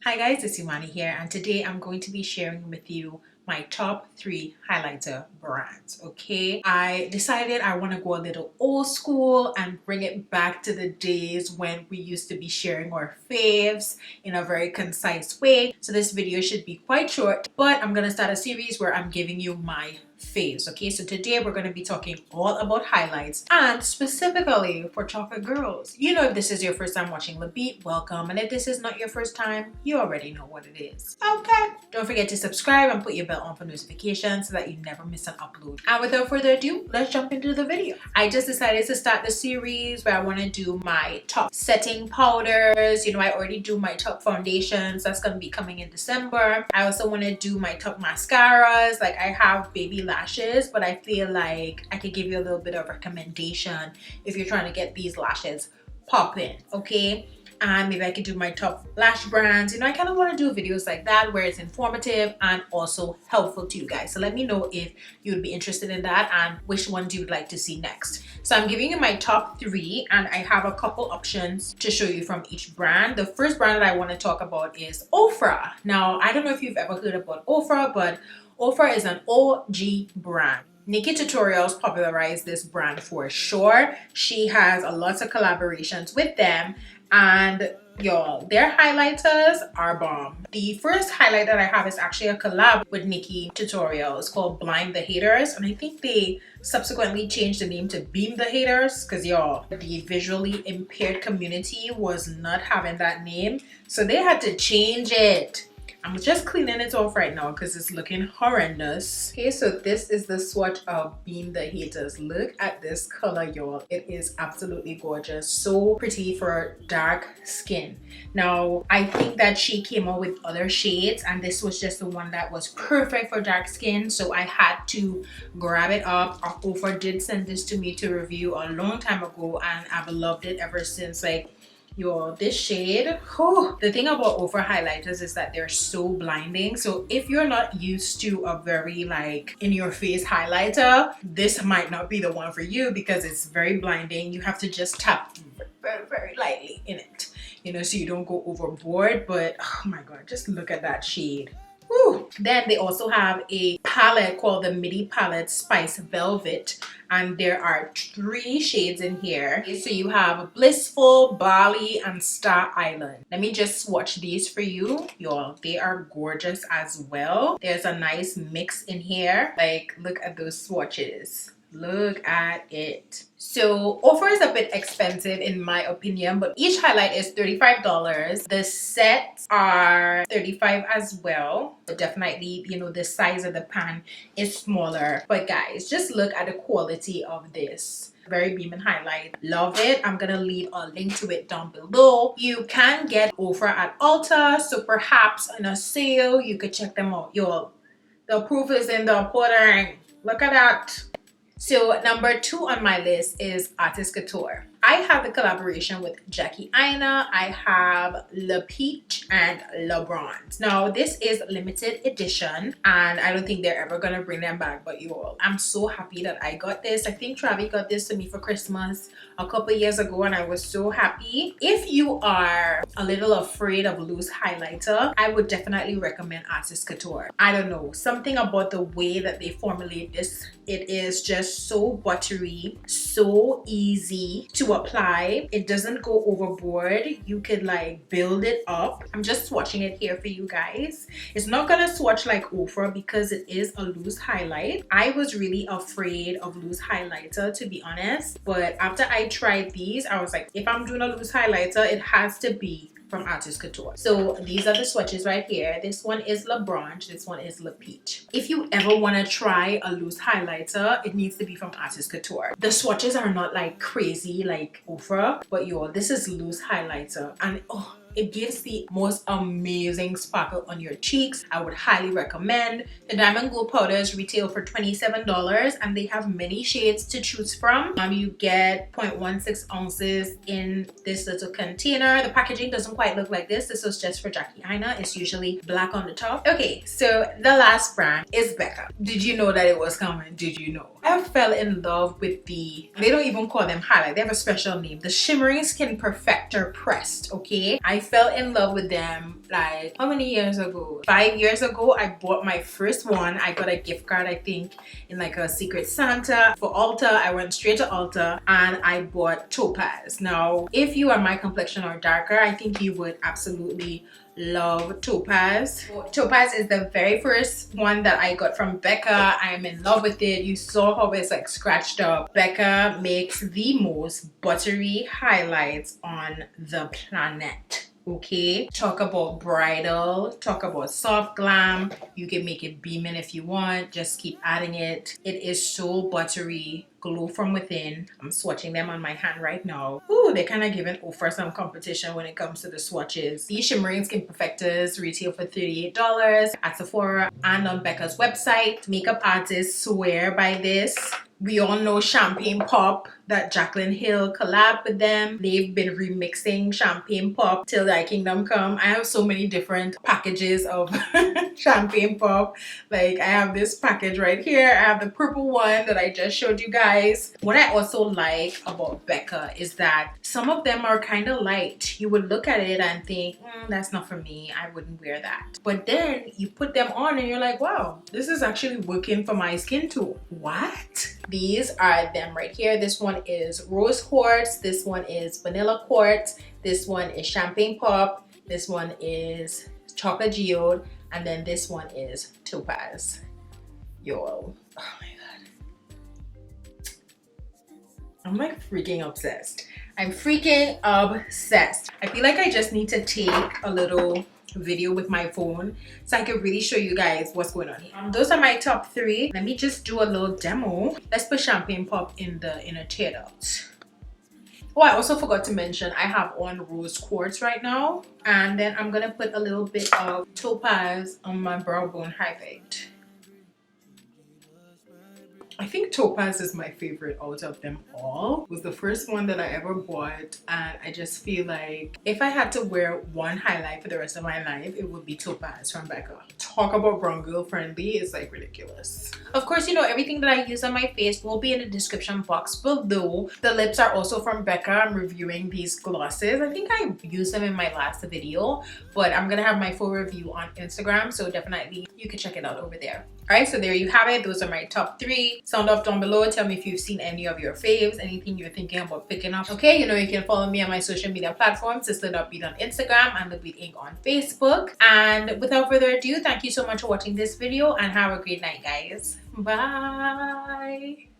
Hi guys, it's Imani here, and today I'm going to be sharing with you my top 3 highlighter brands. Okay, I decided I want to go a little old school and bring it back to the days when we used to be sharing our faves in a very concise way. So this video should be quite short, but I'm going to start a series where I'm giving you my faves. Okay, so today we're going to be talking all about highlights, and specifically for chocolate girls. You know, if this is your first time watching the beat, welcome, and if this is not your first time, you already know what it is. Okay, don't forget to subscribe and put your bell on for notifications so that you never miss an upload. And without further ado, let's jump into the video. I just decided to start the series where I want to do my top setting powders. You know, I already do my top foundations. That's going to be coming in December. I also want to do my top mascaras. Like, I have baby lashes, but I feel like I could give you a little bit of recommendation if you're trying to get these lashes popping. Okay, and maybe I could do my top lash brands. You know, I kind of want to do videos like that where it's informative and also helpful to you guys. So let me know if you would be interested in that and which ones you would like to see next. So I'm giving you my top 3, and I have a couple options to show you from each brand. The first brand that I want to talk about is OFRA. Now, I don't know if you've ever heard about OFRA, but OFRA is an OG brand. Nikki Tutorials popularized this brand for sure. She has a lot of collaborations with them, and y'all, their highlighters are bomb. The first highlight that I have is actually a collab with Nikki Tutorials called Blind the Haters, and I think they subsequently changed the name to Beam the Haters because y'all, the visually impaired community was not having that name, so they had to change it. I'm just cleaning it off right now because it's looking horrendous. Okay, so this is the swatch of Beam the Haters. Look at this color, y'all. It is absolutely gorgeous. So pretty for dark skin. Now, I think that she came out with other shades, and this was just the one that was perfect for dark skin. So I had to grab it up. OFRA did send this to me to review a long time ago, and I've loved it ever since. Like, yo, this shade, whew. The thing about OFRA highlighters is that they're so blinding. So if you're not used to a very like in your face highlighter, this might not be the one for you because it's very blinding. You have to just tap very, very lightly in it, you know, so you don't go overboard. But oh my god, just look at that shade. Woo. Then they also have a palette called the Midi Palette Spice Velvet, and there are 3 shades in here. So you have Blissful, Bali, and Star Island. Let me just swatch these for you, y'all. They are gorgeous as well. There's a nice mix in here. Like, look at those swatches. Look at it. So OFRA is a bit expensive in my opinion, but each highlight is $35. The sets are $35 as well. But definitely, you know, the size of the pan is smaller. But guys, just look at the quality of this. Very beaming highlight. Love it. I'm gonna leave a link to it down below. You can get OFRA at Ulta, so perhaps in a sale you could check them out. Y'all, the proof is in the pudding. Look at that. So number 2 on my list is Artist Couture. I have the collaboration with Jackie Aina. I have Le Peach and Le Bronze. Now this is limited edition, and I don't think they're ever gonna bring them back, but you all, I'm so happy that I got this. I think Travi got this to me for Christmas a couple years ago, and I was so happy. If you are a little afraid of loose highlighter, I would definitely recommend Artist Couture. I don't know, something about the way that they formulate this, it is just so buttery, so easy to apply. It doesn't go overboard. You could like build it up. I'm just swatching it here for you guys. It's not gonna swatch like OFRA because it is a loose highlight. I was really afraid of loose highlighter, to be honest, but after I tried these, I was like, if I'm doing a loose highlighter, it has to be from Artist Couture. So these are the swatches right here. This one is Le Bronze, this one is Le Peach. If you ever want to try a loose highlighter, it needs to be from Artist Couture. The swatches are not like crazy like OFRA, but yo, this is loose highlighter, and oh, it gives the most amazing sparkle on your cheeks. I would highly recommend. The Diamond Glow powders retail for $27, and they have many shades to choose from. You get 0.16 ounces in this little container. The packaging doesn't quite look like this. This was just for Jackie Aina. It's usually black on the top. Okay, so the last brand is Becca. Did you know that it was coming? Did you know? I fell in love with they don't even call them highlight, they have a special name, the Shimmering Skin Perfector Pressed. Okay, I fell in love with them like how many years ago? 5 years ago, I bought my first one. I got a gift card, I think, in like a Secret Santa for Ulta. I went straight to Ulta and I bought Topaz. Now, if you are my complexion or darker, I think you would absolutely love Topaz. Topaz is the very first one that I got from Becca. I am in love with it. You saw how it's like scratched up. Becca makes the most buttery highlights on the planet. Okay, talk about bridal, talk about soft glam. You can make it beaming if you want, just keep adding it. It is so buttery, glow from within. I'm swatching them on my hand right now. Ooh, they're kind of giving OFRA some competition when it comes to the swatches. These shimmering skin perfectors retail for $38 at Sephora and on Becca's website. Makeup artists swear by this. We all know Champagne Pop, that Jaclyn Hill collab with them. They've been remixing Champagne Pop till thy kingdom come. I have so many different packages of Champagne Pop. Like I have this package right here. I have the purple one that I just showed you guys. What I also like about Becca is that some of them are kind of light. You would look at it and think, that's not for me. I wouldn't wear that. But then you put them on and you're like, wow, this is actually working for my skin too. What? These are them right here. This one is rose quartz. This one is vanilla quartz. This one is champagne pop. This one is chocolate geode. And then this one is topaz. Yo, oh my god. I'm like freaking obsessed. I'm freaking obsessed. I feel like I just need to take a little video with my phone so I can really show you guys what's going on here. Those are my top 3. Let me just do a little demo. Let's put champagne pop in the inner teardowns. Oh, I also forgot to mention I have on rose quartz right now, and then I'm gonna put a little bit of topaz on my brow bone highlight. I think topaz is my favorite out of them all. It was the first one that I ever bought, and I just feel like if I had to wear one highlight for the rest of my life, it would be topaz from Becca. Talk about brown girl friendly, it's like ridiculous. Of course, you know, everything that I use on my face will be in the description box below. The lips are also from Becca. I'm reviewing these glosses. I think I used them in my last video, but I'm gonna have my full review on Instagram, so definitely you can check it out over there. Alright, so there you have it. Those are my top 3. Sound off down below. Tell me if you've seen any of your faves, anything you're thinking about picking up. Okay, you know you can follow me on my social media platforms, Sister.Beat on Instagram and The Beat Inc. on Facebook. And without further ado, thank you so much for watching this video and have a great night, guys. Bye.